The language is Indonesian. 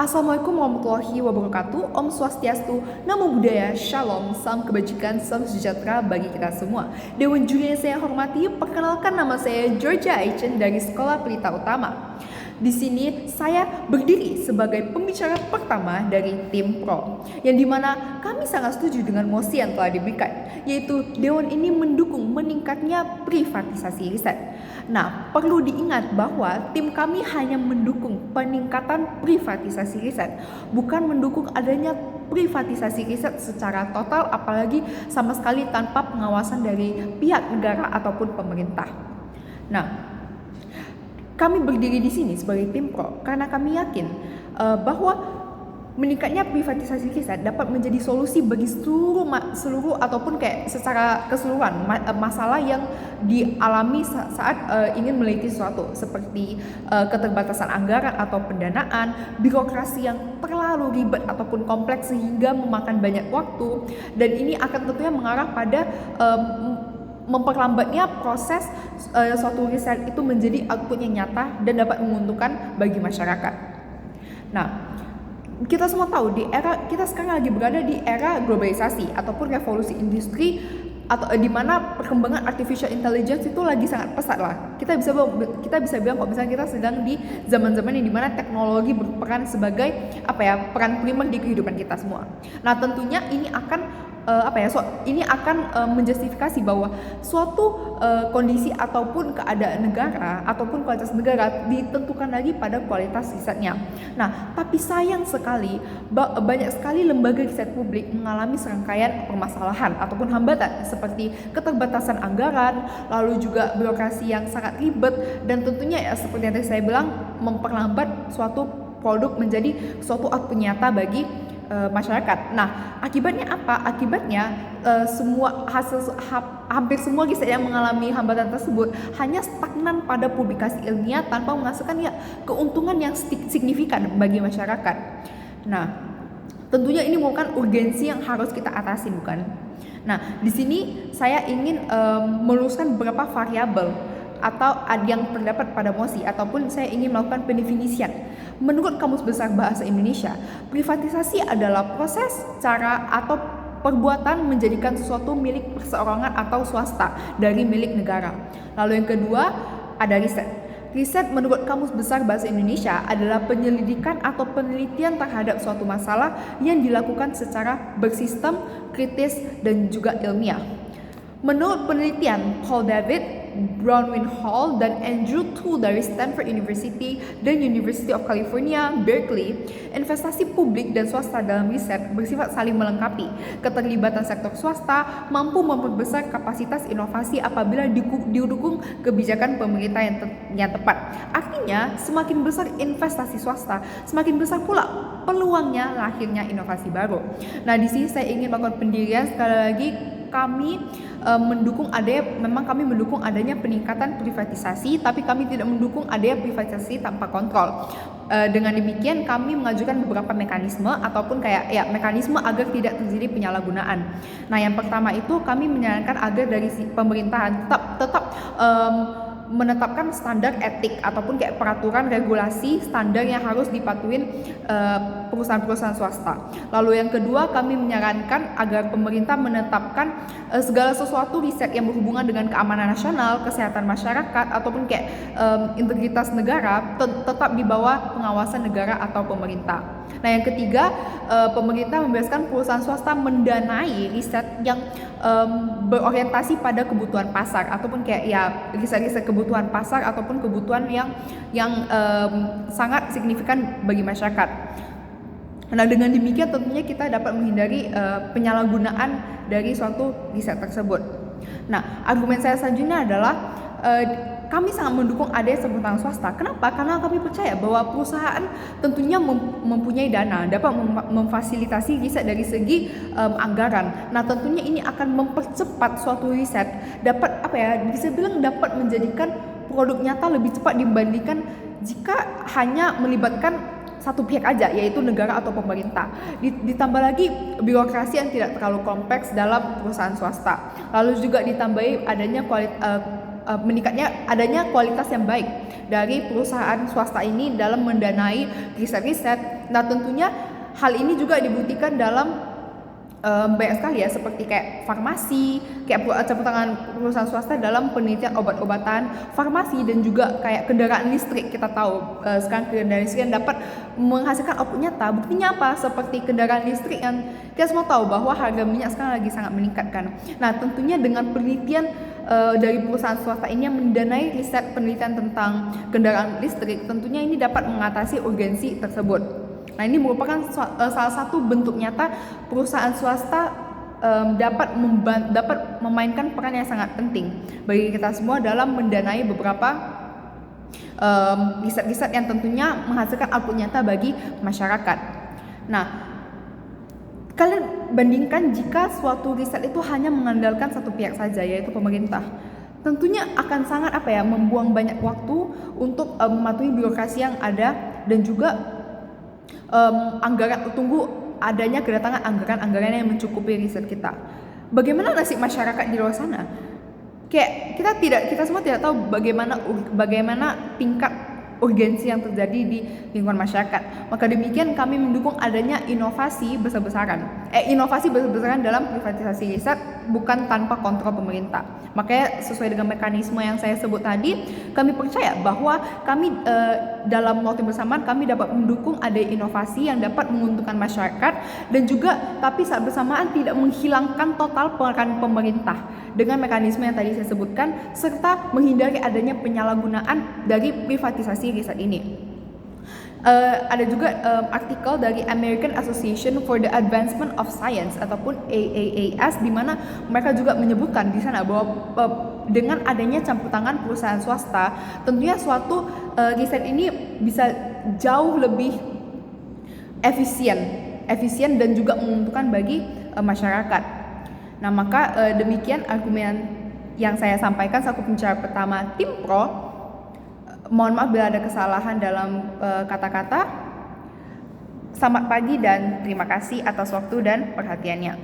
Assalamualaikum warahmatullahi wabarakatuh. Om Swastiastu, Namo Buddhaya, Shalom, Salam Kebajikan, Salam Sejahtera bagi kita semua. Dewan juri yang saya hormati, perkenalkan nama saya Georgia Aichen dari Sekolah Pelita Utama. Di sini saya berdiri sebagai pembicara pertama dari tim Pro, yang dimana kami sangat setuju dengan mosi yang telah diberikan, yaitu Dewan ini mendukung meningkatnya privatisasi riset. Nah, perlu diingat bahwa tim kami hanya mendukung peningkatan privatisasi riset, bukan mendukung adanya privatisasi riset secara total, apalagi sama sekali tanpa pengawasan dari pihak negara ataupun pemerintah. Nah, kami berdiri di sini sebagai tim Pro karena kami yakin bahwa meningkatnya privatisasi riset dapat menjadi solusi bagi seluruh ataupun kayak secara keseluruhan masalah yang dialami saat ingin meneliti sesuatu, seperti keterbatasan anggaran atau pendanaan, birokrasi yang terlalu ribet ataupun kompleks sehingga memakan banyak waktu, dan ini akan tentunya mengarah pada memperlambatnya proses suatu riset itu menjadi output yang nyata dan dapat menguntungkan bagi masyarakat. Nah, kita semua tahu kita sekarang lagi berada di era globalisasi ataupun revolusi industri, atau di mana perkembangan artificial intelligence itu lagi sangat pesat lah. Kita bisa bilang kalau misalnya kita sedang di zaman-zaman yang dimana teknologi berperan sebagai peran primer di kehidupan kita semua. Nah, tentunya ini akan menjustifikasi bahwa suatu kondisi ataupun keadaan negara ataupun kualitas negara ditentukan lagi pada kualitas risetnya. Nah, tapi sayang sekali banyak sekali lembaga riset publik mengalami serangkaian permasalahan ataupun hambatan seperti keterbatasan anggaran, lalu juga birokrasi yang sangat ribet, dan tentunya seperti yang tadi saya bilang, memperlambat suatu produk menjadi suatu output nyata bagi masyarakat. Nah, akibatnya apa? Akibatnya hampir semua riset yang mengalami hambatan tersebut hanya stagnan pada publikasi ilmiah tanpa menghasilkan keuntungan yang signifikan bagi masyarakat. Nah, tentunya ini merupakan urgensi yang harus kita atasi, bukan? Nah, di sini saya ingin meluruskan beberapa variabel atau yang terdapat pada mosi, ataupun saya ingin melakukan pendefinisian. Menurut Kamus Besar Bahasa Indonesia, privatisasi adalah proses, cara, atau perbuatan menjadikan sesuatu milik perseorangan atau swasta dari milik negara. Lalu yang kedua, ada riset. Riset menurut Kamus Besar Bahasa Indonesia adalah penyelidikan atau penelitian terhadap suatu masalah yang dilakukan secara bersistem, kritis, dan juga ilmiah. Menurut penelitian Paul David, Bronwyn Hall, dan Andrew Tu dari Stanford University dan University of California, Berkeley, investasi publik dan swasta dalam riset bersifat saling melengkapi. Keterlibatan sektor swasta mampu memperbesar kapasitas inovasi apabila didukung kebijakan pemerintah yang tepat. Artinya, semakin besar investasi swasta, semakin besar pula peluangnya lahirnya inovasi baru. Nah, di sini saya ingin melakukan pendirian sekali lagi. Kami mendukung adanya peningkatan privatisasi, tapi kami tidak mendukung adanya privatisasi tanpa kontrol. Dengan demikian kami mengajukan beberapa mekanisme ataupun mekanisme agar tidak terjadi penyalahgunaan. Nah, yang pertama itu kami menyarankan agar dari pemerintahan tetap menetapkan standar etik ataupun peraturan regulasi standar yang harus dipatuhin perusahaan-perusahaan swasta. Lalu yang kedua, kami menyarankan agar pemerintah menetapkan segala sesuatu riset yang berhubungan dengan keamanan nasional, kesehatan masyarakat, ataupun integritas negara tetap di bawah pengawasan negara atau pemerintah. Nah, yang ketiga, pemerintah membebaskan perusahaan swasta mendanai riset yang berorientasi pada kebutuhan pasar ataupun riset-riset kebutuhan pasar ataupun kebutuhan yang sangat signifikan bagi masyarakat. Nah, dengan demikian tentunya kita dapat menghindari penyalahgunaan dari suatu riset tersebut. Nah, argumen saya selanjutnya adalah kami sangat mendukung adanya campur swasta. Kenapa? Karena kami percaya bahwa perusahaan tentunya mempunyai dana, dapat memfasilitasi riset dari segi anggaran. Nah, tentunya ini akan mempercepat suatu riset, dapat dapat menjadikan produk nyata lebih cepat dibandingkan jika hanya melibatkan satu pihak aja, yaitu negara atau pemerintah. Ditambah lagi birokrasi yang tidak terlalu kompleks dalam perusahaan swasta. Lalu juga ditambahi adanya meningkatnya adanya kualitas yang baik dari perusahaan swasta ini dalam mendanai riset-riset. Nah, tentunya hal ini juga dibuktikan dalam banyak sekali ya, seperti kayak farmasi, kayak campur tangan perusahaan swasta dalam penelitian obat-obatan, farmasi, dan juga kayak kendaraan listrik. Kita tahu sekarang kendaraan listrik yang dapat menghasilkan output nyata. Buktinya apa? Seperti kendaraan listrik yang kita semua tahu bahwa harga minyak sekarang lagi sangat meningkat kan. Nah, tentunya dengan penelitian dari perusahaan swasta ini yang mendanai riset penelitian tentang kendaraan listrik, tentunya ini dapat mengatasi urgensi tersebut. Nah, ini merupakan salah satu bentuk nyata perusahaan swasta dapat memainkan peran yang sangat penting bagi kita semua dalam mendanai beberapa riset-riset yang tentunya menghasilkan output nyata bagi masyarakat. Nah, kalian bandingkan jika suatu riset itu hanya mengandalkan satu pihak saja, yaitu pemerintah. Tentunya akan sangat membuang banyak waktu untuk mematuhi birokrasi yang ada, dan juga adanya kedatangan anggaran yang mencukupi riset kita. Bagaimana nasib masyarakat di luar sana? Kayak kita semua tidak tahu bagaimana tingkat urgensi yang terjadi di lingkungan masyarakat. Maka demikian kami mendukung adanya inovasi besar-besaran dalam privatisasi riset, bukan tanpa kontrol pemerintah. Makanya sesuai dengan mekanisme yang saya sebut tadi, kami percaya bahwa kami dalam waktu bersamaan kami dapat mendukung ada inovasi yang dapat menguntungkan masyarakat, dan juga tapi saat bersamaan tidak menghilangkan total peran pemerintah dengan mekanisme yang tadi saya sebutkan, serta menghindari adanya penyalahgunaan dari privatisasi riset ini. Ada juga artikel dari American Association for the Advancement of Science ataupun AAAS, di mana mereka juga menyebutkan di sana bahwa dengan adanya campur tangan perusahaan swasta, tentunya suatu riset ini bisa jauh lebih efisien dan juga menguntungkan bagi masyarakat. Nah, maka demikian argumen yang saya sampaikan selaku pembicara pertama tim Pro. Mohon maaf bila ada kesalahan dalam kata-kata. Selamat pagi dan terima kasih atas waktu dan perhatiannya.